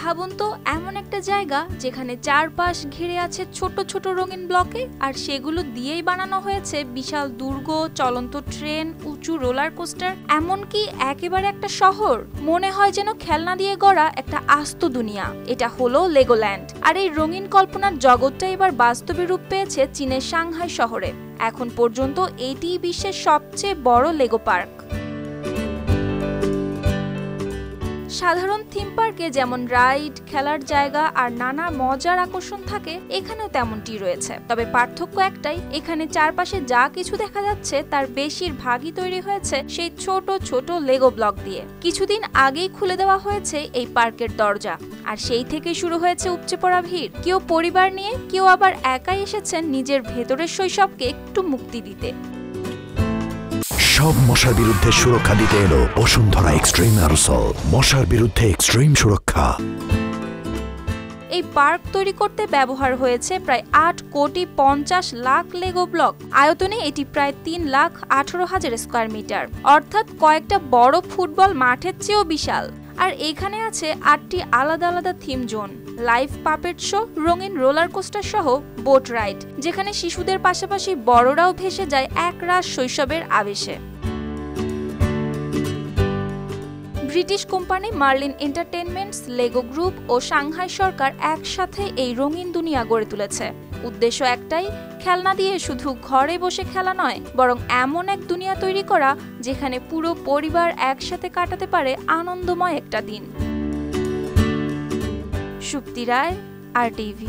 ভাবুন তো এমন একটা জায়গা যেখানে চারপাশ ঘিরে আছে ছোট ছোট রঙিন ব্লকে, আর সেগুলো দিয়েই বানানো হয়েছে বিশাল দুর্গ, চলন্ত ট্রেন, উঁচু রোলার কোস্টার, এমনকি একেবারে একটা শহর। মনে হয় যেন খেলনা দিয়ে গড়া একটা আস্ত দুনিয়া। এটা হলো লেগোল্যান্ড। আর এই রঙিন কল্পনার জগৎটা এবার বাস্তবে রূপ পেয়েছে চীনের সাংহাই শহরে। এখন পর্যন্ত এটিই বিশ্বের সবচেয়ে বড় লেগো পার্ক। সাধারণ থিম পার্কে যেমন রাইড, খেলার জায়গা আর নানা মজার আকর্ষণ থাকে, এখানেও তেমনটি রয়েছে। তবে পার্থক্য একটাই, এখানে চারপাশে যা কিছু দেখা যাচ্ছে তার বেশিরভাগই তৈরি হয়েছে সেই ছোট ছোট লেগো ব্লক দিয়ে। কিছুদিন আগেই খুলে দেওয়া হয়েছে এই পার্কের দরজা, আর সেই থেকে শুরু হয়েছে উপচে পড়া ভিড়। কেউ পরিবার নিয়ে, কেউ আবার একাই এসেছেন নিজের ভেতরের শৈশবকে একটু মুক্তি দিতে। সব মশার বিরুদ্ধে সুরক্ষা দিতে এলো বসুন্ধরা এক্সট্রিম অ্যারোসল, মশার বিরুদ্ধে এক্সট্রিম সুরক্ষা। এই পার্ক তৈরি করতে ব্যবহার হয়েছে প্রায় 8,50,00,000 লেগো ব্লক। আয়তনে এটি প্রায় 3,18,000 স্কয়ার মিটার, অর্থাৎ কয়েকটা বড় ফুটবল মাঠের চেয়েও বিশাল। আর এখানে আছে 8টি আলাদা আলাদা theme zone, live puppet show, রঙিন রোলার কোস্টার সহ বোট রাইড, যেখানে শিশুদের পাশাপাশি বড়রাও ভেসে যায় একরাশ শৈশবের আবেশে। British company Merlin Entertainments, Lego group ও সাংহাই সরকার একসাথে এই রঙিন দুনিয়া গড়ে তুলেছে। উদ্দেশ্য একটাই, খেলনা দিয়ে শুধু ঘরে বসে খেলা নয়, বরং এমন এক দুনিয়া তৈরি করা যেখানে পুরো পরিবার একসাথে কাটাতে পারে আনন্দময় একটা দিন। সুপ্তি রায়, RTV।